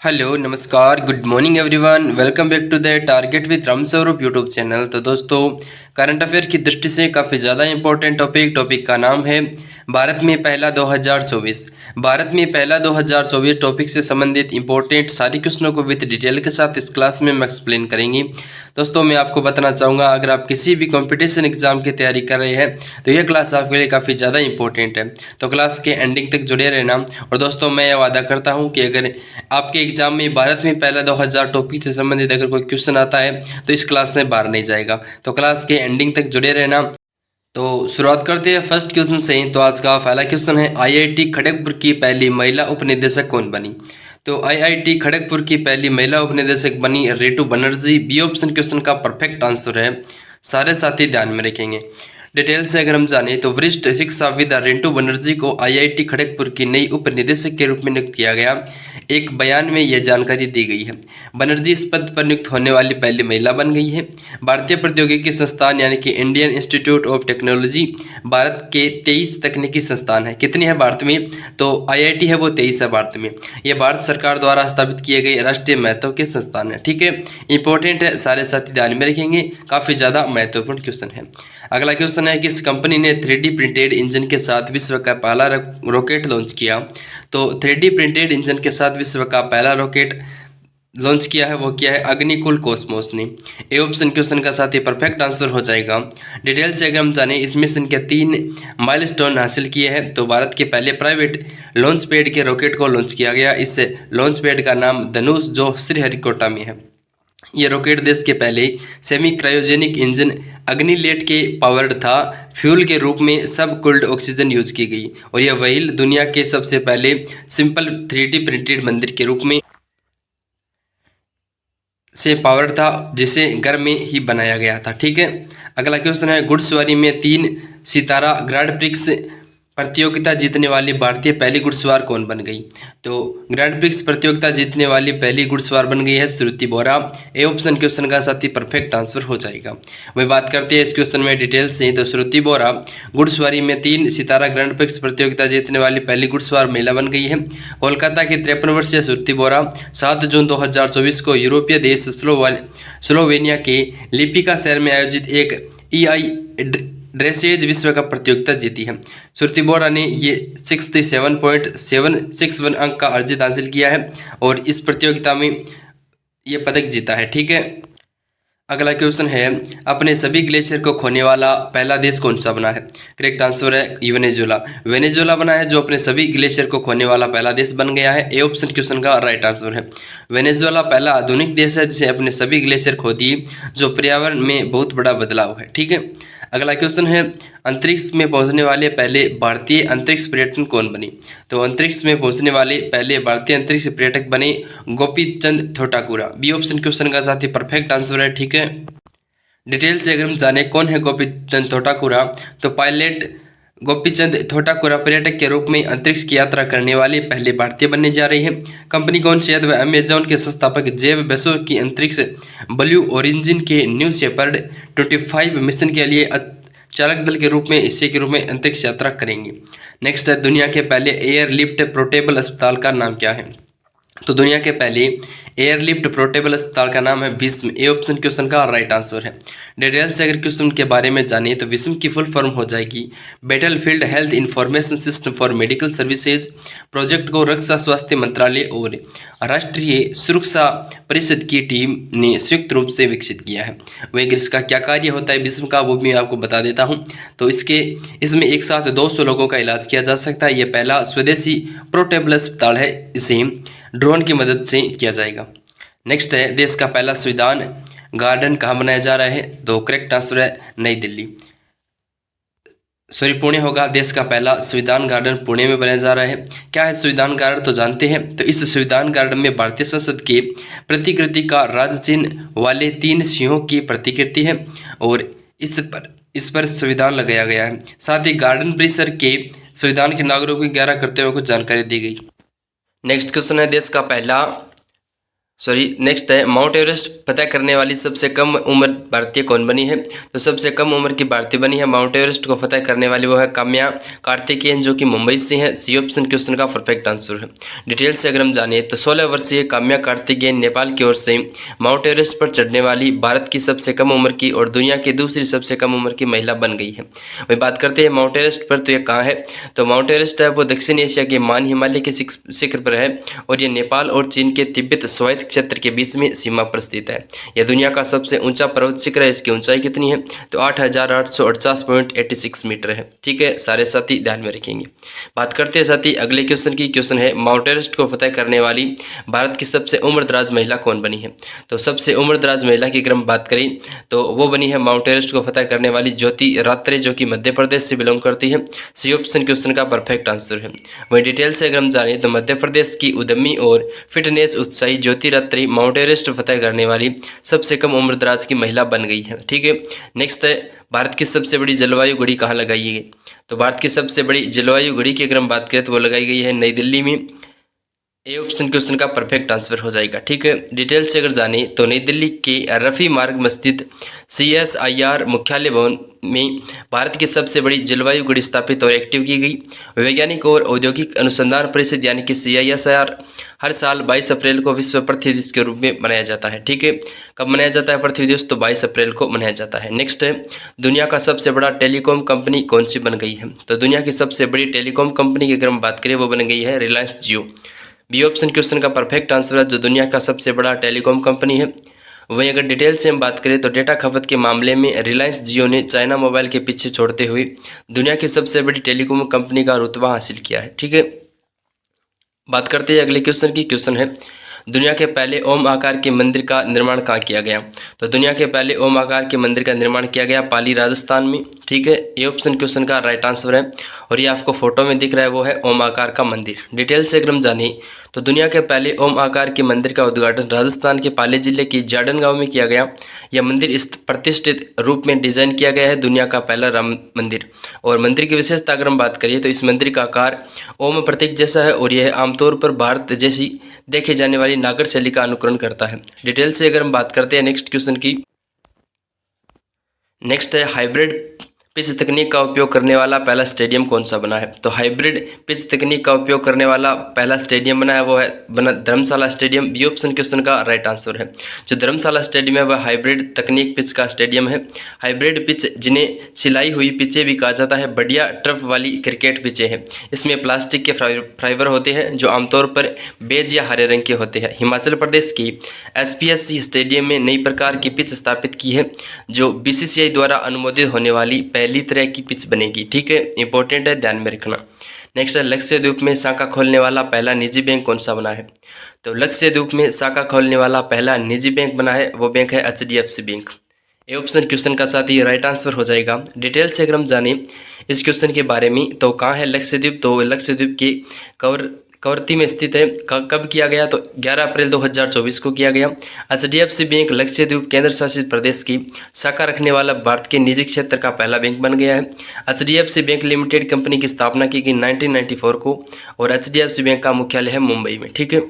Hello नमस्कार good morning everyone welcome back to the target with Ram Swaroop YouTube channel. तो दोस्तों current affair की दृष्टि से काफ़ी ज़्यादा इंपॉर्टेंट टॉपिक का नाम है भारत में पहला 2024। भारत में पहला 2024 टॉपिक से संबंधित इंपॉर्टेंट सारी क्वेश्चनों को विद डिटेल के साथ इस क्लास में हम एक्सप्लेन करेंगे। दोस्तों मैं आपको बताना चाहूँगा, अगर आप किसी भी कंपटीशन एग्जाम की तैयारी कर रहे हैं तो यह क्लास आपके लिए काफ़ी ज़्यादा इंपॉर्टेंट है, तो क्लास के एंडिंग तक जुड़े रहना। और दोस्तों मैं यह वादा करता हूँ कि अगर आपके एग्जाम में भारत में पहला 2000 टॉपिक से संबंधित अगर कोई क्वेश्चन आता है तो इस क्लास से बाहर नहीं जाएगा, तो क्लास के एंडिंग तक जुड़े रहना। तो शुरुआत करते हैं फर्स्ट क्वेश्चन से। तो आज का पहला क्वेश्चन है, आईआईटी खड़गपुर की पहली महिला उपनिदेशक कौन बनी? तो आईआईटी खड़गपुर की पहली महिला उपनिदेशक बनी Ritu Banerjee. B option question का परफेक्ट आंसर है। सारे साथी ध्यान में रखेंगे। डिटेल से अगर हम जाने तो वरिष्ठ शिक्षाविद रेंटू बनर्जी को आईआईटी खड़गपुर की नई उप निदेशक के रूप में नियुक्त किया गया। एक बयान में यह जानकारी दी गई है। बनर्जी इस पद पर नियुक्त होने वाली पहली महिला बन गई है। भारतीय प्रौद्योगिकी संस्थान यानी कि Indian institute of technology Bharat के 23 तकनीकी संस्थान है। कितनी है भारत में? तो आईआईटी है वो 23 है भारत में। यह भारत सरकार द्वारा स्थापित किए गए राष्ट्रीय महत्व के संस्थान है। ठीक है, इंपॉर्टेंट है, सारे साथी ध्यान में रखेंगे, काफ़ी ज़्यादा महत्वपूर्ण क्वेश्चन है। अगला क्वेश्चन है, किस कंपनी ने 3D प्रिंटेड इंजन के साथ विश्व का पहला रॉकेट लॉन्च किया? तो 3D प्रिंटेड इंजन के साथ विश्व का पहला रॉकेट लॉन्च किया है, वो किया है अग्निकुल कॉस्मोस ने। ए ऑप्शन क्वेश्चन का साथ ही परफेक्ट आंसर हो जाएगा। डिटेल से अगर हम जाने, इस मिशन के 3 माइलस्टोन हासिल किए हैं। तो भारत के पहले प्राइवेट लॉन्च पैड के रॉकेट को लॉन्च किया गया। इस लॉन्च पैड का नाम धनुष जो श्रीहरिकोटा में है। ये रॉकेट देश के पहले सेमी क्रायोजेनिक इंजन अग्निलेट के पावर्ड था। फ्यूल के रूप में सब कुल्ड ऑक्सीजन यूज की गई और यह व्हील दुनिया के सबसे पहले सिंपल 3D प्रिंटेड मंदिर के रूप में से पावर्ड था, जिसे घर में ही बनाया गया था। ठीक है, अगला क्वेश्चन है, घुड़सवारी में 3 सितारा ग्रैंड प्रिक्स प्रतियोगिता जीतने वाली भारतीय पहली घुड़सवार कौन बन गई? तो ग्रैंड प्रिक्स प्रतियोगिता जीतने वाली पहली घुड़सवार बन गई है श्रुति बोरा। ए ऑप्शन क्वेश्चन का साथ ही परफेक्ट आंसर हो जाएगा। वही बात करते हैं इस क्वेश्चन में डिटेल से। तो श्रुति बोरा घुड़सवारी में 3 सितारा ग्रैंड प्रिक्स प्रतियोगिता जीतने वाली पहली घुड़सवार महिला बन गई है। कोलकाता की 53 वर्षीय श्रुति बोरा 7 जून 2024 को यूरोपीय देश स्लोवेनिया के लिपिका शहर में आयोजित एक EI ड्रेसेज विश्व कप प्रतियोगिता जीती है। श्रुति बोरा ने ये 67.761 अंक का अर्जित हासिल किया है और इस प्रतियोगिता में ये पदक जीता है। ठीक है, अगला क्वेश्चन है, अपने सभी ग्लेशियर को खोने वाला पहला देश कौन सा बना है? करेक्ट आंसर है वेनेजुएला। वेनेजुएला बना है जो अपने सभी ग्लेशियर को खोने वाला पहला देश बन गया है। ए ऑप्शन क्वेश्चन का राइट आंसर है। वेनेजुएला पहला आधुनिक देश है जिसे अपने सभी ग्लेशियर खो दिए, जो पर्यावरण में बहुत बड़ा बदलाव है। ठीक है, अगला क्वेश्चन है, अंतरिक्ष में पहुंचने वाले पहले भारतीय अंतरिक्ष पर्यटन कौन बनी? तो अंतरिक्ष में पहुंचने वाले पहले भारतीय अंतरिक्ष पर्यटक बने Gopi Chand Thotakura. B option question का साथ ही परफेक्ट आंसर है। ठीक है, डिटेल से अगर हम जाने कौन है गोपी चंद थोटाकुरा, तो पायलट गोपीचंद थोटाकुरा पर्यटक के रूप में अंतरिक्ष की यात्रा करने वाले पहले भारतीय बनने जा रही है। कंपनी कौन सी है? वह अमेजॉन के संस्थापक जेफ बेजोस की अंतरिक्ष ब्लू ओरिजिन के न्यू शेपर्ड 25 मिशन के लिए चालक दल के रूप में हिस्से के रूप में अंतरिक्ष यात्रा करेंगे। नेक्स्ट है, दुनिया के पहले एयरलिफ्ट पोर्टेबल अस्पताल का नाम क्या है? तो दुनिया के पहले एयरलिफ्ट पोर्टेबल अस्पताल का नाम है विस्म। ए ऑप्शन क्वेश्चन का राइट आंसर है। डिटेल से अगर क्वेश्चन के बारे में जानिए तो विस्म की फुल फॉर्म हो जाएगी battlefield health information system for medical services. Project को रक्षा स्वास्थ्य मंत्रालय और राष्ट्रीय सुरक्षा परिषद की टीम ने संयुक्त रूप से विकसित किया है। वह इसका क्या कार्य होता है विस्म का, वो भी मैं आपको बता देता हूँ। तो इसमें एक साथ 200 लोगों का इलाज किया जा सकता है। यह पहला स्वदेशी पोर्टेबल अस्पताल है, इसे ड्रोन की मदद से किया जाएगा। नेक्स्ट है, देश का पहला संविधान गार्डन कहाँ बनाया जा रहा है? तो करेक्ट आंसर है नई दिल्ली, सॉरी पुणे होगा। देश का पहला संविधान गार्डन पुणे में बनाया जा रहा है। क्या है संविधान गार्डन, तो जानते हैं। तो इस संविधान गार्डन में भारतीय संसद के प्रतिकृति का राज चिन्ह वाले 3 सिंहों की प्रतिकृति है और इस पर संविधान लगाया गया है। साथ ही गार्डन परिसर के संविधान के नागरिकों की 11 करते हुए कुछ जानकारी दी गई। नेक्स्ट क्वेश्चन है, देश का पहला नेक्स्ट है माउंट एवरेस्ट फतह करने वाली सबसे कम उम्र भारतीय कौन बनी है? तो सबसे कम उम्र की भारतीय बनी है माउंट एवरेस्ट को फतह करने वाली वो है काम्या कार्तिकेयन, जो कि मुंबई से है। सी ऑप्शन क्वेश्चन का परफेक्ट आंसर है। डिटेल से अगर हम जाने तो 16 वर्षीय काम्या कार्तिकेयन नेपाल की ओर से माउंट एवरेस्ट पर चढ़ने वाली भारत की सबसे कम उम्र की और दुनिया की दूसरी सबसे कम उम्र की महिला बन गई है। वही बात करते हैं माउंट एवरेस्ट पर, तो ये कहाँ है? तो माउंट एवरेस्ट है वो दक्षिण एशिया के मान हिमालय के शिखर पर है और ये नेपाल और चीन के तिब्बत स्वायत्त क्षेत्र के बीच में सीमा पर स्थित है। यह दुनिया का सबसे ऊंचा पर्वत शिखर है। इसकी ऊंचाई कितनी है? तो 8,848.86 मीटर है। ठीक है, सारे साथी ध्यान में रखेंगे। बात करते हैं साथी अगले क्वेश्चन की। क्वेश्चन है माउंट एवरेस्ट को फतह करने वाली भारत की सबसे उम्रदराज महिला कौन बनी है? तो सबसे उम्रदराज महिला की अगर हम बात करें तो वो बनी है माउंट एवरेस्ट को फतह करने वाली ज्योति रात्रे, जो कि मध्य प्रदेश से बिलोंग करती है। सी ऑप्शन क्वेश्चन का परफेक्ट आंसर है। वही डिटेल से अगर हम जाने तो मध्य प्रदेश की उद्यमी और फिटनेस उत्साही ज्योति रात्रि माउंट एवरेस्ट फतह करने वाली सबसे कम उम्रदराज की महिला बन गई है। ठीक है, नेक्स्ट है भारत की सबसे बड़ी जलवायु घड़ी कहाँ लगाई गई? तो भारत की सबसे बड़ी जलवायु घड़ी की अगर हम बात करें तो वो लगाई गई है नई दिल्ली में। ए ऑप्शन क्वेश्चन का परफेक्ट आंसर हो जाएगा। ठीक है, डिटेल से अगर जाने तो नई दिल्ली के रफी मार्ग में स्थित CSIR मुख्यालय भवन में भारत की सबसे बड़ी जलवायु घड़ी स्थापित और एक्टिव की गई। वैज्ञानिक और औद्योगिक अनुसंधान परिषद यानी कि CSIR हर साल 22 अप्रैल को विश्व पृथ्वी दिवस के रूप में मनाया जाता है। ठीक है, कब मनाया जाता है पृथ्वी दिवस? तो 22 अप्रैल को मनाया जाता है। नेक्स्ट है दुनिया का सबसे बड़ा टेलीकॉम कंपनी कौन सी बन गई है? तो दुनिया की सबसे बड़ी टेलीकॉम कंपनी की अगर हम बात करें वो बन गई है रिलायंस जियो। बी ऑप्शन क्वेश्चन का परफेक्ट आंसर है, जो दुनिया का सबसे बड़ा टेलीकॉम कंपनी है। वहीं अगर डिटेल से हम बात करें तो डेटा खपत के मामले में रिलायंस जियो ने चाइना मोबाइल के पीछे छोड़ते हुए दुनिया की सबसे बड़ी टेलीकॉम कंपनी का रुतबा हासिल किया है। ठीक है, बात करते हैं अगले क्वेश्चन की। क्वेश्चन है दुनिया के पहले ओम आकार के मंदिर का निर्माण कहाँ किया गया? तो दुनिया के पहले ओम आकार के मंदिर का निर्माण किया गया पाली राजस्थान में। ठीक है, ये ऑप्शन क्वेश्चन का राइट आंसर है और ये आपको फोटो में दिख रहा है वो है ओम आकार का मंदिर। डिटेल से अगर हम जाने तो दुनिया के पहले ओम आकार के मंदिर का उद्घाटन राजस्थान के पाली जिले के जाडन गांव में किया गया। यह मंदिर इस प्रतिष्ठित रूप में डिजाइन किया गया है, दुनिया का पहला राम मंदिर। और मंदिर की विशेषता अगर हम बात करिए तो इस मंदिर का आकार ओम प्रतीक जैसा है और यह आमतौर पर भारत जैसी देखे जाने वाली नागर शैली का अनुकरण करता है। डिटेल से अगर हम बात करते हैं नेक्स्ट क्वेश्चन की। नेक्स्ट है हाइब्रिड पिच तकनीक का उपयोग करने वाला पहला स्टेडियम कौन सा बना है? तो हाइब्रिड पिच तकनीक का उपयोग करने वाला पहला स्टेडियम बना है वो है धर्मशाला स्टेडियम। बी ऑप्शन क्वेश्चन का राइट आंसर है। जो धर्मशाला स्टेडियम है वह हाइब्रिड तकनीक पिच का स्टेडियम है। हाइब्रिड पिच जिन्हें सिलाई हुई पिचें भी कहा जाता है, बढ़िया टर्फ वाली क्रिकेट पिचें हैं। इसमें प्लास्टिक के फाइबर होते हैं जो आमतौर पर बेज या हरे रंग के होते हैं। हिमाचल प्रदेश की HPSC स्टेडियम में नई प्रकार की पिच स्थापित की है जो BCCI द्वारा अनुमोदित होने वाली पहली तरह की पिच बनेगी। ठीक है, इंपॉर्टेंट है, ध्यान में रखना। नेक्स्ट है लक्षद्वीप में शाखा खोलने वाला पहला निजी बैंक कौन सा बना है? तो लक्षद्वीप में शाखा खोलने वाला पहला निजी बैंक बना है वो बैंक है HDFC बैंक। ये ऑप्शन क्वेश्चन का साथ ही राइट आंसर हो जाएगा। डिटेल से अगर हम जाने इस क्वेश्चन के बारे में तो कहाँ है लक्षद्वीप? तो लक्षद्वीप के कवरत्ती में स्थित है। कब किया गया? तो 11 अप्रैल 2024 को किया गया। HDFC बैंक लक्षद्वीप केंद्र शासित प्रदेश की शाखा रखने वाला भारत के निजी क्षेत्र का पहला बैंक बन गया है। HDFC बैंक लिमिटेड कंपनी की स्थापना की गई 1994 को और HDFC बैंक का मुख्यालय है मुंबई में। ठीक है,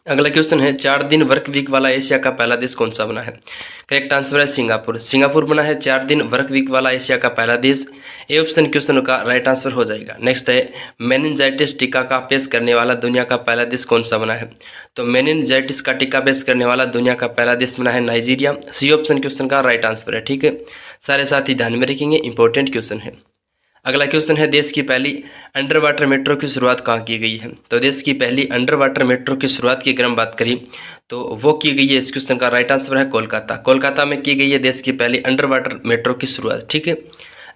अगला क्वेश्चन है 4 दिन वर्क वीक वाला एशिया का पहला देश कौन सा बना है? करेक्ट आंसर है सिंगापुर। सिंगापुर बना है 4 दिन वर्क वीक वाला एशिया का पहला देश। ए ऑप्शन क्वेश्चन का राइट आंसर हो जाएगा। नेक्स्ट है मेनिनजाइटिस टीका का पेश करने वाला दुनिया का पहला देश कौन सा बना है? तो मेनिनजाइटिस का टीका पेश करने वाला दुनिया का पहला देश बना है नाइजीरिया। सी ऑप्शन क्वेश्चन का राइट आंसर है। ठीक है, सारे साथी ध्यान में रखेंगे, इंपॉर्टेंट क्वेश्चन है। अगला क्वेश्चन है देश की पहली अंडर वाटर मेट्रो की शुरुआत कहाँ की गई है? तो देश की पहली अंडर वाटर मेट्रो की शुरुआत की अगर हम बात करें तो वो की गई है, इस क्वेश्चन का राइट आंसर है कोलकाता। कोलकाता में की गई है देश की पहली अंडर वाटर मेट्रो की शुरुआत। ठीक है,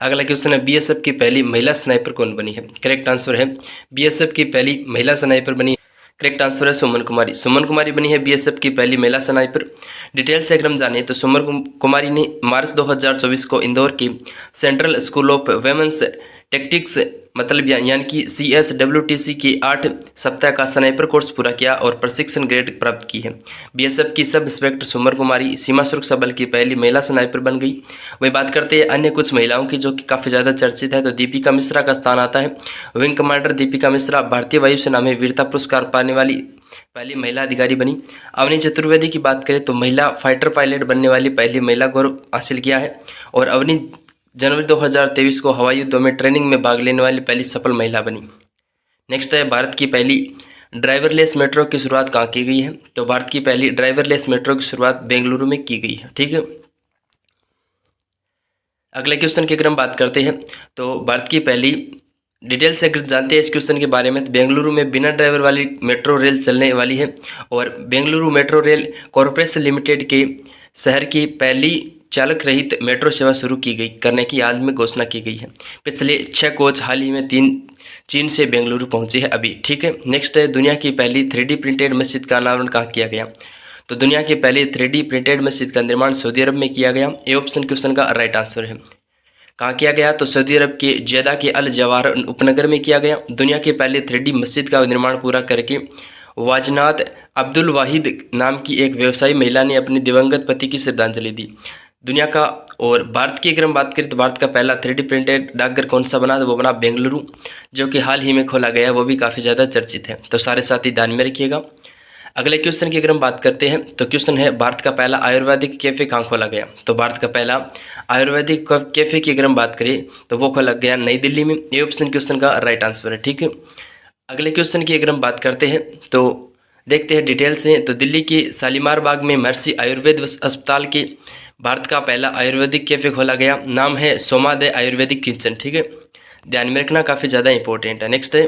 अगला क्वेश्चन है BSF की पहली महिला स्नाइपर कौन बनी है? करेक्ट आंसर है BSF की पहली महिला स्नाइपर बनी। करेक्ट आंसर है सुमन कुमारी। सुमन कुमारी बनी है BSF की पहली महिला स्नाइपर। डिटेल से अगर हम जाने तो सुमन कुमारी ने मार्च 2024 को इंदौर की central school of women's tactics मतलब यानी कि CSWTC की 8 सप्ताह का स्नाइपर कोर्स पूरा किया और प्रशिक्षण ग्रेड प्राप्त की है। BSF की सब इंस्पेक्टर सुमन कुमारी सीमा सुरक्षा बल की पहली महिला स्नाइपर बन गई। वही बात करते हैं अन्य कुछ महिलाओं की जो कि काफ़ी ज़्यादा चर्चित है, तो दीपिका मिश्रा का स्थान आता है। विंग कमांडर दीपिका मिश्रा भारतीय वायुसेना में वीरता पुरस्कार पाने वाली पहली महिला अधिकारी बनी। अवनी चतुर्वेदी की बात करें तो महिला फाइटर पायलट बनने वाली पहली महिला गौरव हासिल किया है। और अवनी जनवरी 2023 को हवाई युद्धों में ट्रेनिंग में भाग लेने वाली पहली सफल महिला बनी। नेक्स्ट है भारत की पहली ड्राइवरलेस मेट्रो की शुरुआत कहाँ की गई है? तो भारत की पहली ड्राइवरलेस मेट्रो की शुरुआत बेंगलुरु में की गई है। ठीक है, अगले क्वेश्चन की अगर हम बात करते हैं तो भारत की पहली डिटेल से अगर जानते हैं इस क्वेश्चन के बारे में, तो बेंगलुरु में बिना ड्राइवर वाली मेट्रो रेल चलने वाली है। और Bengaluru metro rail corporation limited के शहर की पहली चालक रहित मेट्रो सेवा शुरू की गई करने की आज में घोषणा की गई है। पिछले 6 कोच हाल ही में 3 चीन से बेंगलुरु पहुंचे हैं अभी। ठीक है, नेक्स्ट है दुनिया की पहली 3D प्रिंटेड मस्जिद का अनावरण कहाँ किया गया? तो दुनिया की पहली 3D प्रिंटेड मस्जिद का निर्माण सऊदी अरब में किया गया। ये ऑप्शन क्वेश्चन का राइट आंसर है। कहाँ किया गया? तो सऊदी अरब के जेदा के अल जवाहर उपनगर में किया गया। दुनिया की पहली 3D मस्जिद का निर्माण पूरा करके वाजनात अब्दुल वाहिद नाम की एक व्यवसायी महिला ने अपने दिवंगत पति की श्रद्धांजलि दी। दुनिया का और भारत की अगर हम बात करें तो भारत का पहला 3D प्रिंटेड डाकघर कौन सा बना? तो वो बना बेंगलुरु, जो कि हाल ही में खोला गया है, वो भी काफ़ी ज़्यादा चर्चित है। तो सारे साथी ध्यान में रखिएगा। अगले क्वेश्चन की अगर हम बात करते हैं तो क्वेश्चन है भारत का पहला आयुर्वेदिक कैफे कहाँ खोला गया? तो भारत का पहला आयुर्वेदिक कैफे की अगर हम बात करें तो वो खोला गया नई दिल्ली में। ये ऑप्शन क्वेश्चन का राइट आंसर है। ठीक है, अगले क्वेश्चन की अगर हम बात करते हैं तो देखते हैं डिटेल से। तो दिल्ली के शालीमार बाग में महर्षि आयुर्वेद अस्पताल के भारत का पहला आयुर्वेदिक कैफे खोला गया। नाम है सोमादय आयुर्वेदिक किचन। ठीक है, ध्यान में रखना, काफ़ी ज़्यादा इंपॉर्टेंट है। नेक्स्ट है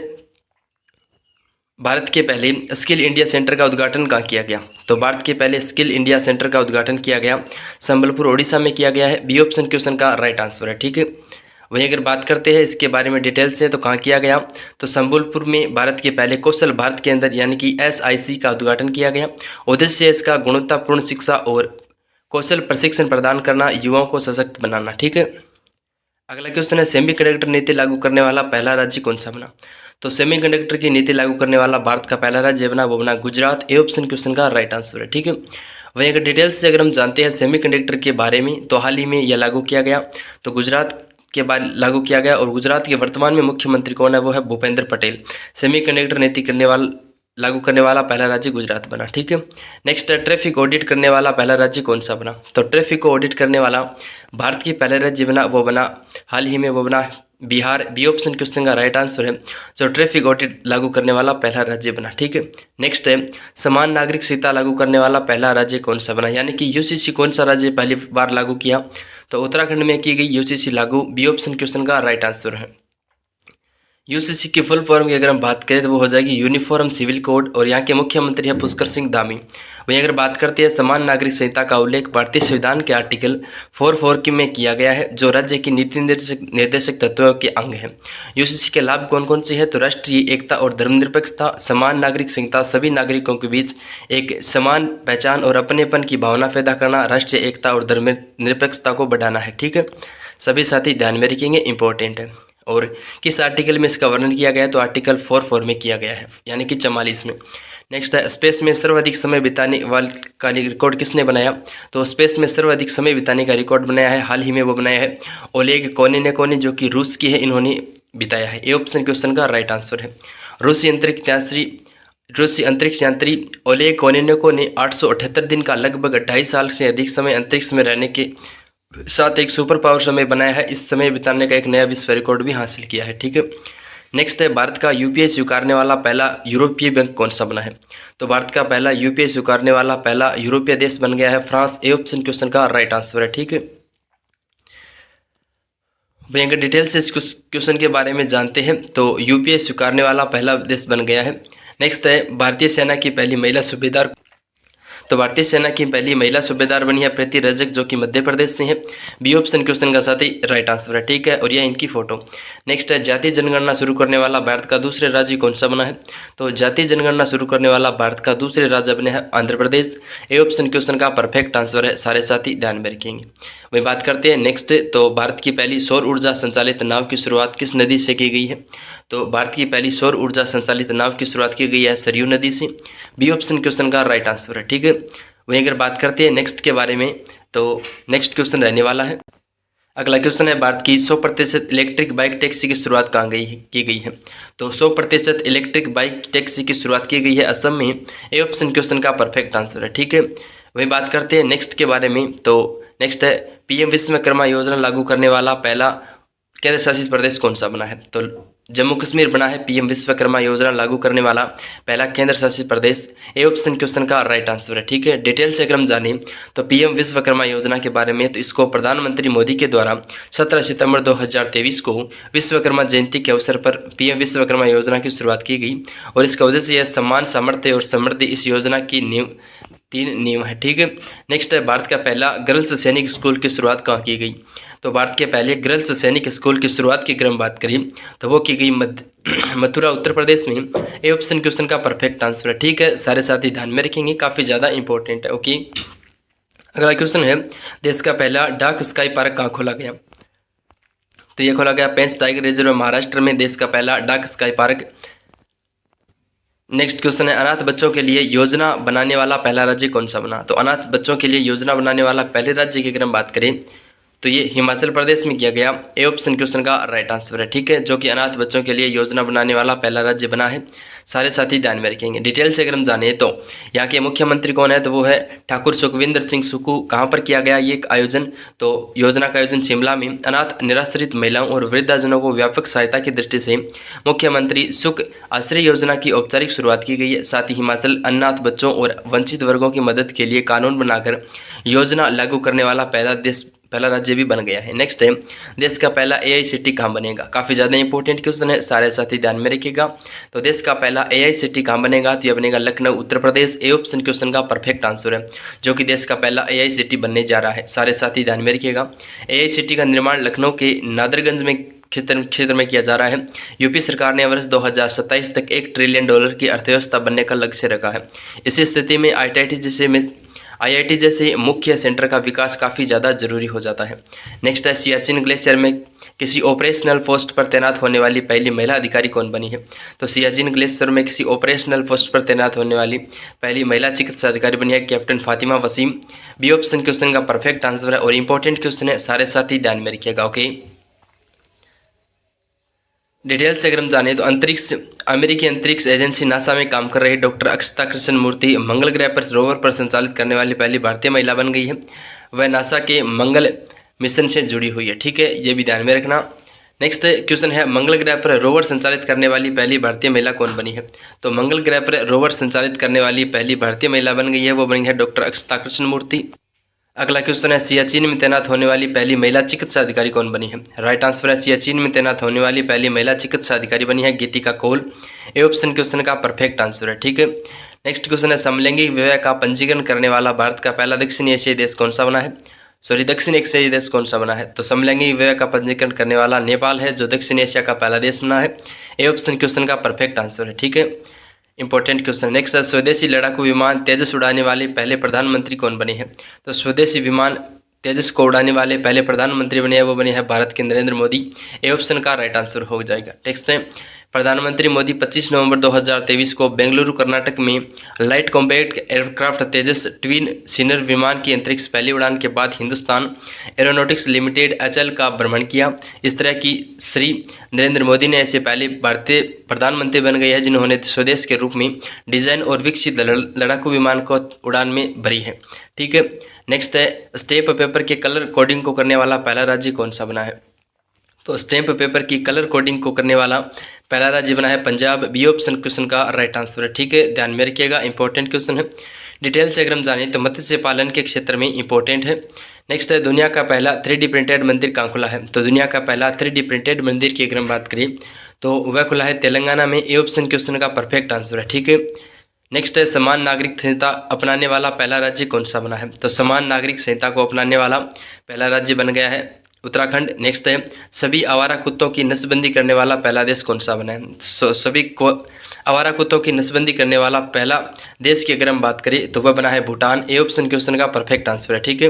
भारत के पहले स्किल इंडिया सेंटर का उद्घाटन कहाँ किया गया? तो भारत के पहले स्किल इंडिया सेंटर का उद्घाटन किया गया संबलपुर ओडिशा में किया गया है। बी ऑप्शन क्वेश्चन का राइट आंसर है। ठीक है, वहीं अगर बात करते हैं इसके बारे में डिटेल से तो कहाँ किया गया? तो संबलपुर में भारत के पहले कौशल भारत के अंदर यानी कि SIC का उद्घाटन किया गया। उद्देश्य इसका गुणवत्तापूर्ण शिक्षा और कौशल प्रशिक्षण प्रदान करना, युवाओं को सशक्त बनाना। ठीक है, अगला क्वेश्चन है सेमीकंडक्टर नीति लागू करने वाला पहला राज्य कौन सा बना? तो सेमीकंडक्टर की नीति लागू करने वाला भारत का पहला राज्य बना, वो बना गुजरात। ए ऑप्शन क्वेश्चन का राइट आंसर है। ठीक है, वहीं अगर डिटेल से अगर हम जानते हैं सेमीकंडक्टर के बारे में तो हाल ही में यह लागू किया गया, तो गुजरात के बाद लागू किया गया। और गुजरात के वर्तमान में मुख्यमंत्री कौन है? वो है भूपेंद्र पटेल। सेमीकंडक्टर नीति लागू करने वाला पहला राज्य गुजरात बना। ठीक है, नेक्स्ट ट्रैफिक ऑडिट करने वाला पहला राज्य कौन सा बना? तो ट्रैफिक को ऑडिट करने वाला भारत के पहले राज्य बना, वो बना हाल ही में, वो बना बिहार। बी ऑप्शन क्वेश्चन का राइट आंसर है, जो ट्रैफिक ऑडिट लागू करने वाला पहला राज्य बना। ठीक है, नेक्स्ट है समान नागरिक संहिता लागू करने वाला पहला राज्य कौन सा बना? यानी कि UCC कौन सा राज्य पहली बार लागू किया? तो उत्तराखंड में की गई UCC लागू। बी ऑप्शन क्वेश्चन का राइट आंसर है। UCC की फुल फॉर्म की अगर हम बात करें तो वो हो जाएगी यूनिफॉर्म सिविल कोड, और यहाँ के मुख्यमंत्री हैं पुष्कर सिंह धामी। वहीं अगर बात करते हैं समान नागरिक संहिता का उल्लेख भारतीय संविधान के आर्टिकल 44 की में किया गया है, जो राज्य की नीति निर्देशक तत्वों के अंग है। UCC के लाभ कौन कौन से हैं? तो राष्ट्रीय एकता और धर्मनिरपेक्षता, समान नागरिक संहिता सभी नागरिकों के बीच एक समान पहचान और अपनेपन की भावना पैदा करना, राष्ट्रीय एकता और धर्मनिरपेक्षता को बढ़ाना है। ठीक है, सभी साथी ध्यान में रखेंगे, इंपॉर्टेंट है। और किस आर्टिकल में इसका वर्णन किया गया है? तो आर्टिकल 44 में किया गया है, यानी कि 44 में। नेक्स्ट है स्पेस में सर्वाधिक समय बिताने वाले का रिकॉर्ड किसने बनाया? तो स्पेस में सर्वाधिक समय बिताने का रिकॉर्ड बनाया है, हाल ही में वो बनाया है ओलेग कोनिनेकोने, जो कि रूस की है, इन्होंने बिताया है। ये ऑप्शन क्वेश्चन का राइट आंसर है। रूसी अंतरिक्ष यात्री ओलेग कोनिनेको ने 878 दिन का लगभग 2.5 साल से अधिक समय अंतरिक्ष में रहने के साथ एक सुपर पावर समय बनाया है। इस समय बिताने का एक नया विश्व रिकॉर्ड भी हासिल किया है। ठीक है, नेक्स्ट है भारत का UPI स्वीकारने वाला पहला यूरोपीय बैंक कौन सा बना है? तो भारत का पहला UPI स्वीकारने वाला पहला यूरोपीय देश बन गया है फ्रांस। ए ऑप्शन क्वेश्चन का राइट आंसर है। ठीक है, भाई अगर डिटेल से इस क्वेश्चन के बारे में जानते हैं तो UPI स्वीकारने वाला पहला देश बन गया है। नेक्स्ट है भारतीय सेना की पहली महिला सूबेदार। तो भारतीय सेना की पहली महिला सूबेदार बनी है प्रीति रजक, जो कि मध्य प्रदेश से है। बी ऑप्शन क्वेश्चन का साथ ही राइट आंसर है। ठीक है, और यह इनकी फोटो। नेक्स्ट है जातीय जनगणना शुरू करने वाला भारत का दूसरे राज्य कौन सा बना है? तो जातीय जनगणना शुरू करने वाला भारत का दूसरे राज्य बने हैं Andhra Pradesh. A option question का परफेक्ट आंसर है, सारे साथी ध्यान में रखेंगे। वही बात करते हैं नेक्स्ट, तो भारत की पहली सौर ऊर्जा संचालित नाव की शुरुआत किस नदी से की गई है? तो भारत की पहली सौर ऊर्जा संचालित नाव की शुरुआत की गई है सरयू नदी से। बी ऑप्शन क्वेश्चन का राइट आंसर है। ठीक है, वहीं अगर बात करते हैं नेक्स्ट के बारे में तो नेक्स्ट क्वेश्चन रहने वाला है, अगला क्वेश्चन है, भारत की 100% इलेक्ट्रिक बाइक टैक्सी की शुरुआत कहाँ की गई है? तो 100% इलेक्ट्रिक बाइक टैक्सी की शुरुआत की गई है असम में। ए ऑप्शन क्वेश्चन का परफेक्ट आंसर है। ठीक है, वही बात करते हैं नेक्स्ट के बारे में। तो नेक्स्ट है, पीएम विश्वकर्मा योजना लागू करने वाला पहला केंद्र शासित प्रदेश कौन सा बना है? तो जम्मू कश्मीर बना है पीएम विश्वकर्मा योजना लागू करने वाला पहला केंद्र शासित प्रदेश। ए ऑप्शन क्वेश्चन का राइट आंसर है। ठीक है, डिटेल से अगर हम जानें तो पीएम विश्वकर्मा योजना के बारे में, तो इसको प्रधानमंत्री मोदी के द्वारा 17 सितंबर 2023 को विश्वकर्मा जयंती के अवसर पर पीएम विश्वकर्मा योजना की शुरुआत की गई और इसका उद्देश्य यह सम्मान, सामर्थ्य और समृद्धि इस योजना की तीन नींव है। ठीक है, नेक्स्ट है, भारत का पहला गर्ल्स सैनिक स्कूल की शुरुआत कहाँ की गई? तो भारत के पहले गर्ल्स सैनिक स्कूल की शुरुआत की अगर हम बात करें तो वो की गई मथुरा उत्तर प्रदेश में। ए ऑप्शन क्वेश्चन का परफेक्ट आंसर है। ठीक है, सारे साथी ध्यान में रखेंगे, काफ़ी ज़्यादा इंपॉर्टेंट है। ओके, अगला क्वेश्चन है, देश का पहला डार्क स्काई पार्क कहाँ खोला गया? तो ये खोला गया पेंच टाइगर रिजर्व महाराष्ट्र में, देश का पहला dark sky park. Next question है, अनाथ बच्चों के लिए योजना बनाने वाला पहला राज्य कौन सा बना? तो अनाथ बच्चों के लिए योजना बनाने वाला पहले राज्य की अगर हम बात करें तो ये हिमाचल प्रदेश में किया गया। ए ऑप्शन क्वेश्चन का राइट आंसर है। ठीक है, जो कि अनाथ बच्चों के लिए योजना बनाने वाला पहला राज्य बना है। सारे साथी ध्यान में रखेंगे। डिटेल से अगर हम जाने तो यहाँ के मुख्यमंत्री कौन है? तो वो है ठाकुर सुखविंदर सिंह सुक्खू। कहाँ पर किया गया ये आयोजन? तो योजना का आयोजन शिमला में। अनाथ निराश्रित महिलाओं और वृद्धाजनों को व्यापक सहायता की दृष्टि से मुख्यमंत्री सुख आश्रय योजना की औपचारिक शुरुआत की गई है। साथ ही हिमाचल अनाथ बच्चों और वंचित वर्गों की मदद के लिए कानून बनाकर योजना लागू करने वाला पहला राज्य भी बन गया है। नेक्स्ट है, देश का पहला AICTE कहाँ बनेगा? काफ़ी ज़्यादा इंपॉर्टेंट क्वेश्चन है, सारे साथी ध्यान में रखिएगा। तो देश का पहला AICTE कहाँ बनेगा? तो यह बनेगा Lucknow Uttar Pradesh. A option question का परफेक्ट आंसर है, जो कि देश का पहला AICTE बनने जा रहा है। सारे साथी ध्यान में रखिएगा। AICTE का निर्माण लखनऊ के नादरगंज में क्षेत्र में किया जा रहा है। यूपी सरकार ने वर्ष 2027 तक $1 ट्रिलियन की अर्थव्यवस्था बनने का लक्ष्य रखा है। इसी स्थिति में IIT जैसे मुख्य सेंटर का विकास काफ़ी ज़्यादा जरूरी हो जाता है। नेक्स्ट है, सियाचिन ग्लेशियर में किसी ऑपरेशनल पोस्ट पर तैनात होने वाली पहली महिला अधिकारी कौन बनी है? तो सियाचिन ग्लेशियर में किसी ऑपरेशनल पोस्ट पर तैनात होने वाली पहली महिला चिकित्सा अधिकारी बनी है captain Fatima Waseem. B option question का परफेक्ट आंसर है और इंपॉर्टेंट क्वेश्चन है, सारे साथी ध्यान में रखिएगा। ओके, डिटेल से अगर हम जाने तो अमेरिकी अंतरिक्ष एजेंसी नासा में काम कर रही डॉक्टर अक्षता कृष्ण मूर्ति मंगल ग्रह पर रोवर पर संचालित करने वाली पहली भारतीय महिला बन गई है। वह नासा के मंगल मिशन से जुड़ी हुई है। ठीक है, ये भी ध्यान में रखना। नेक्स्ट क्वेश्चन है, मंगल ग्रह पर रोवर संचालित करने वाली पहली भारतीय महिला कौन बनी है? तो मंगल ग्रह पर रोवर संचालित करने वाली पहली भारतीय महिला बन गई है, वो बनी है डॉक्टर अक्षता कृष्ण मूर्ति। अगला क्वेश्चन है, सियाचिन में तैनात होने वाली पहली महिला चिकित्सा अधिकारी कौन बनी है? राइट आंसर है, सियाचिन में तैनात होने वाली पहली महिला चिकित्सा अधिकारी बनी है गीतिका कौल। ए ऑप्शन क्वेश्चन का परफेक्ट आंसर है। ठीक है, नेक्स्ट क्वेश्चन है, समलैंगिक विवाह का पंजीकरण करने वाला भारत का पहला दक्षिण एशियाई देश कौन सा बना है? दक्षिण एशियाई देश कौन सा बना है? तो समलैंगिक विवाह का पंजीकरण करने वाला नेपाल है, जो दक्षिण एशिया का पहला देश बना है। ए ऑप्शन क्वेश्चन का परफेक्ट आंसर है। ठीक है, इंपॉर्टेंट क्वेश्चन। नेक्स्ट है, स्वदेशी लड़ाकू विमान तेजस उड़ाने वाले पहले प्रधानमंत्री कौन बने हैं? तो स्वदेशी विमान तेजस को उड़ाने वाले पहले प्रधानमंत्री बने हैं, वो बने हैं भारत के नरेंद्र मोदी। ए ऑप्शन का राइट आंसर हो जाएगा। नेक्स्ट है, प्रधानमंत्री मोदी 25 नवंबर 2023 को बेंगलुरु कर्नाटक में लाइट कॉम्बैट एयरक्राफ्ट तेजस ट्विन सीनर विमान की अंतरिक्ष पहली उड़ान के बाद हिंदुस्तान एरोनॉटिक्स लिमिटेड HAL का भ्रमण किया। इस तरह की श्री नरेंद्र मोदी ने ऐसे पहले भारतीय प्रधानमंत्री बन गए हैं जिन्होंने स्वदेश के रूप में डिजाइन और विकसित लड़ाकू विमान को उड़ान में भरी है। ठीक है, नेक्स्ट है, स्टैम्प पेपर के कलर कोडिंग को करने वाला पहला राज्य कौन सा बना है? तो स्टैम्प पेपर की कलर कोडिंग को करने वाला पहला राज्य बना है पंजाब। बी ऑप्शन क्वेश्चन का राइट आंसर है। ठीक है, ध्यान में रखिएगा, इंपॉर्टेंट क्वेश्चन है। डिटेल से अगर हम जाने तो मत्स्य पालन के क्षेत्र में इंपॉर्टेंट है। नेक्स्ट है, दुनिया का पहला 3D प्रिंटेड मंदिर कहाँ खुला है? तो दुनिया का पहला 3D प्रिंटेड मंदिर की अगर हम बात करें तो वह खुला है तेलंगाना में। ए ऑप्शन क्वेश्चन का परफेक्ट आंसर है। ठीक है, नेक्स्ट है, समान नागरिक संहिता अपनाने वाला पहला राज्य कौन सा बना है? तो समान नागरिक संहिता को अपनाने वाला पहला राज्य बन गया है उत्तराखंड। नेक्स्ट है, सभी आवारा कुत्तों की नस्बंदी करने वाला पहला देश कौन सा बना है? सभी आवारा कुत्तों की नस्बंदी करने वाला पहला देश की अगर हम बात करें तो वह बना है भूटान। ए ऑप्शन क्वेश्चन का परफेक्ट आंसर है। ठीक है,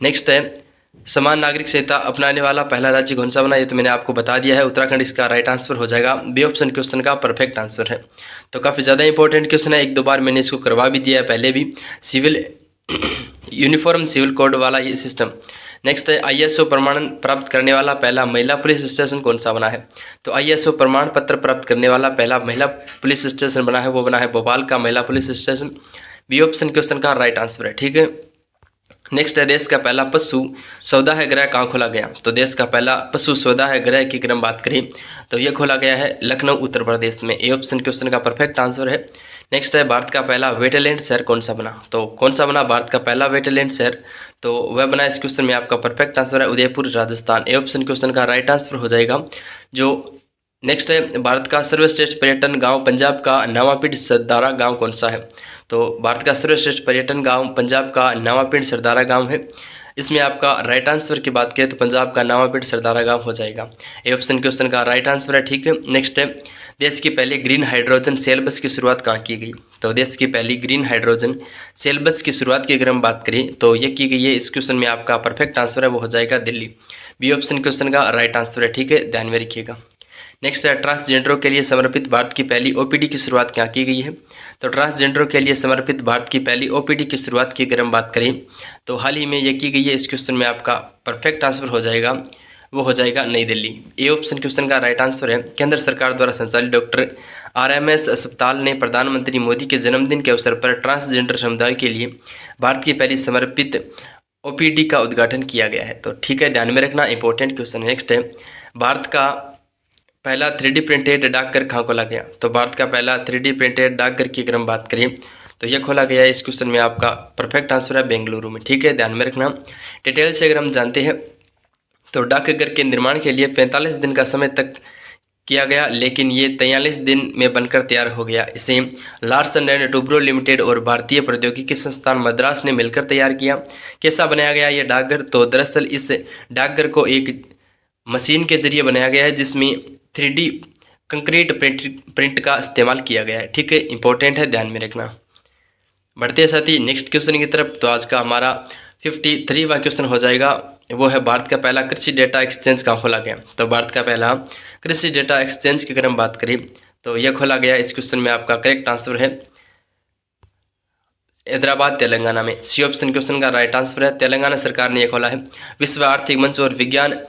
नेक्स्ट है, समान नागरिक संहिता अपनाने वाला पहला राज्य कौन सा बना? ये तो मैंने आपको बता दिया है, उत्तराखंड इसका राइट आंसर हो जाएगा। बी ऑप्शन क्वेश्चन का परफेक्ट आंसर है। तो काफ़ी ज़्यादा इंपॉर्टेंट क्वेश्चन है, 1-2 बार मैंने इसको करवा भी दिया है पहले भी। यूनिफॉर्म सिविल कोड वाला ये सिस्टम नेक्स्ट है ISO प्रमाणन प्राप्त करने वाला पहला महिला पुलिस स्टेशन कौन सा बना है? तो ISO प्रमाण पत्र प्राप्त करने वाला पहला महिला पुलिस स्टेशन बना है, वो बना है भोपाल का महिला police station. B option question का राइट आंसर है। ठीक है, नेक्स्ट है देश का पहला पशु सौदागर गृह कहाँ खोला गया? तो देश का पहला पशु सौदागर गृह की अगर हम बात करें तो यह खोला गया है लखनऊ उत्तर प्रदेश में। ए ऑप्शन क्वेश्चन का परफेक्ट आंसर है। नेक्स्ट है भारत का पहला वेटलैंड शहर कौन सा बना? तो कौन सा बना भारत का पहला वेटलैंड शहर? तो वह बना, इस क्वेश्चन में आपका परफेक्ट आंसर है Udaipur Rajasthan. A option question का राइट आंसर हो जाएगा। जो नेक्स्ट है भारत का सर्वश्रेष्ठ पर्यटन गांव पंजाब का नवापिंड सरदारा गांव कौन सा है? तो भारत का सर्वश्रेष्ठ पर्यटन गांव पंजाब का नवापिंड सरदारा गांव है। इसमें आपका राइट आंसर की बात करें तो पंजाब का नवापिंड सरदारा गांव हो जाएगा। ए ऑप्शन क्वेश्चन का राइट आंसर है। ठीक है, नेक्स्ट है देश की पहली ग्रीन हाइड्रोजन सेल बस की शुरुआत कहाँ की गई? तो देश की पहली ग्रीन हाइड्रोजन सेल बस की शुरुआत की अगर हम बात करें तो ये की गई है। इस क्वेश्चन में आपका परफेक्ट आंसर है वो हो जाएगा दिल्ली। बी ऑप्शन क्वेश्चन का राइट आंसर है। ठीक है, ध्यान में रखिएगा। नेक्स्ट है ट्रांसजेंडरों के लिए समर्पित भारत की पहली OPD की शुरुआत क्या की गई है? तो ट्रांसजेंडरों के लिए समर्पित भारत की पहली OPD की शुरुआत की अगर हम बात करें तो हाल ही में यह की गई है। इस क्वेश्चन में आपका परफेक्ट आंसर हो जाएगा वो हो जाएगा नई दिल्ली। ए ऑप्शन क्वेश्चन का राइट आंसर है। केंद्र सरकार द्वारा संचालित डॉक्टर RMS अस्पताल ने प्रधानमंत्री मोदी के जन्मदिन के अवसर पर ट्रांसजेंडर समुदाय के लिए भारत की पहली समर्पित OPD का उद्घाटन किया गया है। तो ठीक है, ध्यान में रखना, इंपॉर्टेंट क्वेश्चन। नेक्स्ट है भारत का पहला 3D प्रिंटेड डाकघर कहाँ खोला गया? तो भारत का पहला 3D प्रिंटेड डाकघर की अगर हम बात करें तो यह खोला गया है। इस क्वेश्चन में आपका परफेक्ट आंसर है बेंगलुरु में। ठीक है, ध्यान में रखना। डिटेल से अगर हम जानते हैं तो डाकघर के निर्माण के लिए 45 दिन का समय तक किया गया, लेकिन ये 43 दिन में बनकर तैयार हो गया। इसे लार्सन एंड टूब्रो लिमिटेड और भारतीय प्रौद्योगिकी संस्थान मद्रास ने मिलकर तैयार किया। कैसा बनाया गया ये डाकघर? तो दरअसल इस डाकघर को एक मशीन के जरिए बनाया गया है जिसमें 3D कंक्रीट प्रिंट का इस्तेमाल किया गया है। ठीक है, इंपॉर्टेंट है, ध्यान में रखना। बढ़ते हैं साथी नेक्स्ट क्वेश्चन की तरफ। तो आज का हमारा 53वां क्वेश्चन हो जाएगा, वो है भारत का पहला कृषि डेटा एक्सचेंज कहाँ खोला गया? तो भारत का पहला कृषि डेटा एक्सचेंज की अगर हम बात करें तो यह खोला गया। इस क्वेश्चन में आपका करेक्ट आंसर है हैदराबाद तेलंगाना में। सी ऑप्शन क्वेश्चन का राइट आंसर है। तेलंगाना सरकार ने यह खोला है। विश्व आर्थिक मंच और विज्ञान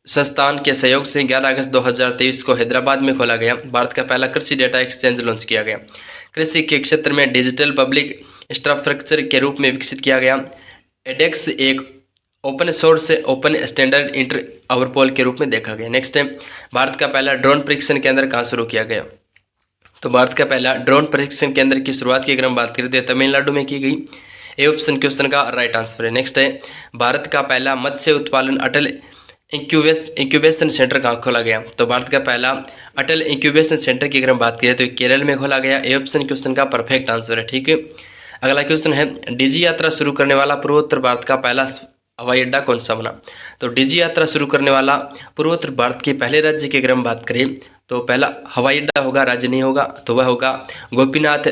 संस्थान के सहयोग से 11 अगस्त 2023 को हैदराबाद में खोला गया भारत का पहला कृषि डेटा एक्सचेंज लॉन्च किया गया। कृषि के क्षेत्र में डिजिटल पब्लिक इंफ्रास्ट्रक्चर के रूप में विकसित किया गया। एडेक्स एक open source open standard interoperable के रूप में देखा गया। नेक्स्ट है भारत का पहला ड्रोन परीक्षण केंद्र कहाँ शुरू किया गया? तो भारत का पहला ड्रोन परीक्षण केंद्र की शुरुआत की अगर हम बात करें तो तमिलनाडु में की गई। ए ऑप्शन क्वेश्चन का राइट आंसर है। नेक्स्ट है भारत का पहला मत्स्य उत्पादन अटल इंक्यूबेशन सेंटर कहाँ खोला गया? तो भारत का पहला अटल इंक्यूबेशन सेंटर की अगर हम बात करें तो केरल में खोला गया। ए ऑप्शन क्वेश्चन का परफेक्ट आंसर है। ठीक है, अगला क्वेश्चन है डीजी यात्रा शुरू करने वाला पूर्वोत्तर भारत का पहला हवाई अड्डा कौन सा बना? तो डीजी यात्रा शुरू करने वाला पूर्वोत्तर भारत के पहले राज्य की अगर हम बात करें तो पहला हवाई अड्डा होगा, राज्य नहीं होगा, तो वह होगा गोपीनाथ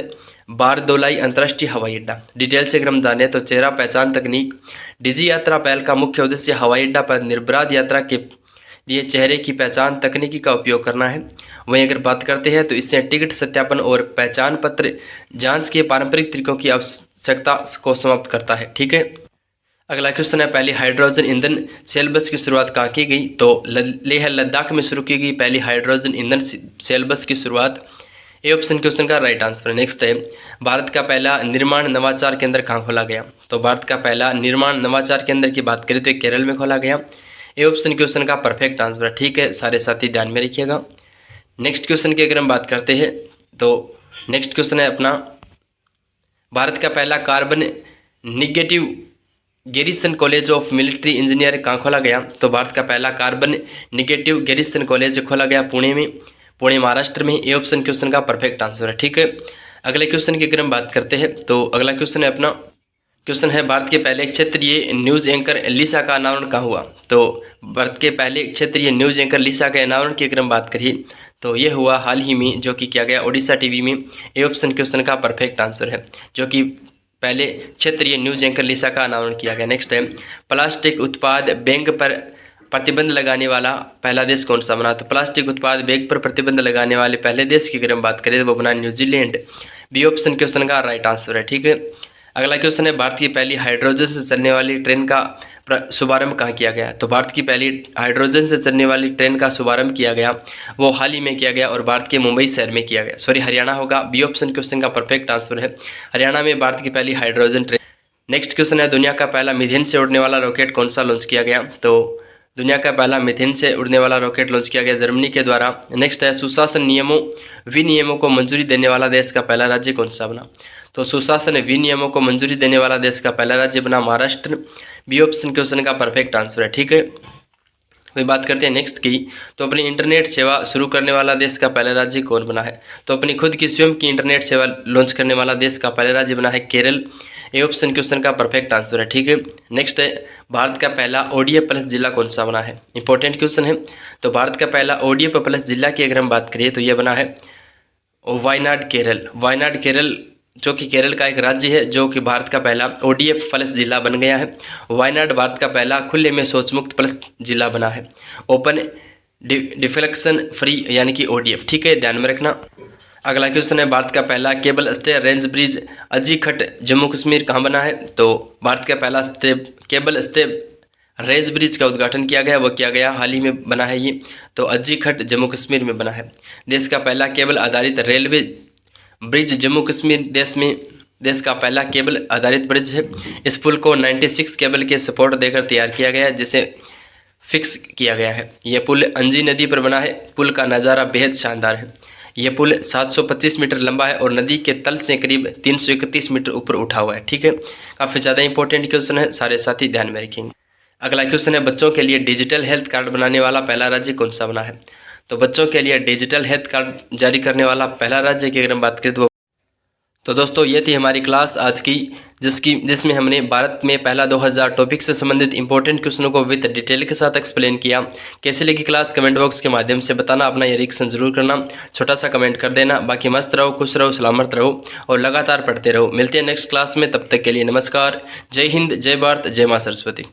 बारदोलाई अंतर्राष्ट्रीय हवाई अड्डा। डिटेल से अगर हम जाने तो चेहरा पहचान तकनीक डीजी यात्रा पहल का मुख्य उद्देश्य हवाई अड्डा पर निर्बाध यात्रा के लिए चेहरे की पहचान तकनीकी का उपयोग करना है। वहीं अगर बात करते हैं तो इससे टिकट सत्यापन और पहचान पत्र जांच के पारंपरिक तरीकों की आवश्यकता को समाप्त करता है। ठीक है, अगला क्वेश्चन है पहली हाइड्रोजन ईंधन सेल बस की शुरुआत कहाँ की गई? तो लेह लद्दाख में शुरू की गई पहली हाइड्रोजन ईंधन सेल बस की शुरुआत। ए ऑप्शन क्वेश्चन का राइट आंसर है। नेक्स्ट है भारत का पहला निर्माण नवाचार केंद्र कहाँ खोला गया? तो भारत का पहला निर्माण नवाचार केंद्र की बात करें तो केरल में खोला गया। ए ऑप्शन क्वेश्चन का परफेक्ट आंसर है। ठीक है, सारे साथी ध्यान में रखिएगा। नेक्स्ट क्वेश्चन की अगर हम बात करते हैं तो नेक्स्ट क्वेश्चन है अपना भारत का पहला carbon negative garrison college of military engineer कहाँ खोला गया? तो भारत का पहला कार्बन निगेटिव गैरिसन कॉलेज खोला गया पुणे में, पुणे महाराष्ट्र में। ए ऑप्शन क्वेश्चन का परफेक्ट आंसर है। ठीक है, अगले क्वेश्चन की अगर हम बात करते हैं तो अगला क्वेश्चन है अपना क्वेश्चन है भारत के पहले क्षेत्रीय न्यूज़ एंकर लिसा का अनावरण कहाँ हुआ? तो भारत के पहले क्षेत्रीय न्यूज़ एंकर लिसा के अनावरण की अगर हम बात करें तो ये हुआ हाल ही में, जो कि किया गया ओडिशा टीवी में। ए ऑप्शन क्वेश्चन का परफेक्ट आंसर है, जो कि पहले क्षेत्रीय न्यूज़ एंकर लिसा का अनावरण किया गया। नेक्स्ट है प्लास्टिक उत्पाद बैग पर प्रतिबंध लगाने वाला पहला देश कौन सा बना? तो प्लास्टिक उत्पाद बैग पर प्रतिबंध लगाने वाले पहले देश की अगर हम बात करें तो वो बना न्यूजीलैंड। बी ऑप्शन क्वेश्चन का राइट आंसर है। ठीक है, अगला क्वेश्चन है भारत की पहली हाइड्रोजन से चलने वाली ट्रेन का शुभारंभ कहाँ किया गया? तो भारत की पहली हाइड्रोजन से चलने वाली ट्रेन का शुभारंभ किया गया, वो हाल ही में किया गया और भारत के मुंबई शहर में किया गया। सॉरी, हरियाणा होगा, बी ऑप्शन क्वेश्चन का परफेक्ट आंसर है। हरियाणा में भारत की पहली हाइड्रोजन ट्रेन। नेक्स्ट क्वेश्चन है, दुनिया का पहला मीथेन से उड़ने वाला रॉकेट कौन सा लॉन्च किया गया? तो दुनिया का पहला मीथेन से उड़ने वाला रॉकेट लॉन्च किया गया जर्मनी के द्वारा। नेक्स्ट है, सुशासन नियमों विनियमों को मंजूरी देने वाला देश का पहला राज्य कौन सा बना? तो सुशासन विनियमों को मंजूरी देने वाला देश का पहला राज्य बना महाराष्ट्र। बी ऑप्शन क्वेश्चन का परफेक्ट आंसर है। ठीक है, वही बात करते हैं नेक्स्ट की। तो अपनी इंटरनेट सेवा शुरू करने वाला देश का पहला राज्य कौन बना है? तो अपनी खुद की स्वयं की इंटरनेट सेवा लॉन्च करने वाला देश का पहला राज्य बना है केरल। ए ऑप्शन क्वेश्चन का परफेक्ट आंसर है। ठीक है, नेक्स्ट है, भारत का पहला ओडीएफ प्लस जिला कौन सा बना है? इंपॉर्टेंट क्वेश्चन है। तो भारत का पहला ओडीएफ प्लस जिला की अगर हम बात करिए तो यह बना है वायनाड केरल। वायनाड केरल जो कि केरल का एक राज्य है, जो कि भारत का पहला ओडीएफ प्लस जिला बन गया है। वायनाड भारत का पहला खुले में शौच मुक्त प्लस जिला बना है, ओपन डिफ्लेक्शन फ्री यानी कि ओडीएफ। ठीक है, ध्यान में रखना। अगला क्वेश्चन है, भारत का पहला cable stay range bridge Anjikhad Jammu Kashmir कहाँ बना है? तो भारत का पहला केबल स्टे रेंज ब्रिज का उद्घाटन किया गया, वो किया गया हाल ही में बना है ये, तो अजीखट जम्मू कश्मीर में बना है। देश का पहला केबल आधारित रेलवे ब्रिज जम्मू कश्मीर देश का पहला केबल आधारित ब्रिज है। इस पुल को 96 केबल के सपोर्ट देकर तैयार किया गया है, जिसे फिक्स किया गया है। यह पुल अंजी नदी पर बना है। पुल का नज़ारा बेहद शानदार है। यह पुल 725 मीटर लंबा है और नदी के तल से करीब 331 मीटर ऊपर उठा हुआ है। ठीक है, काफ़ी ज़्यादा इंपॉर्टेंट क्वेश्चन है, सारे साथी ध्यान में रखेंगे। अगला क्वेश्चन है, बच्चों के लिए डिजिटल हेल्थ कार्ड बनाने वाला पहला राज्य कौन सा बना है? तो बच्चों के लिए डिजिटल हेल्थ कार्ड जारी करने वाला पहला राज्य की अगर हम बात करें तो दोस्तों ये थी हमारी क्लास आज की, जिसमें हमने भारत में पहला 2000 टॉपिक से संबंधित इंपॉर्टेंट क्वेश्चनों को विद डिटेल के साथ एक्सप्लेन किया। कैसे लगी क्लास कमेंट बॉक्स के माध्यम से बताना, अपना ये रिएक्शन जरूर करना, छोटा सा कमेंट कर देना। बाकी मस्त रहो, खुश रहो, सलामत रहो और लगातार पढ़ते रहो। मिलते हैं नेक्स्ट क्लास में, तब तक के लिए नमस्कार। जय हिंद, जय भारत, जय माँ सरस्वती।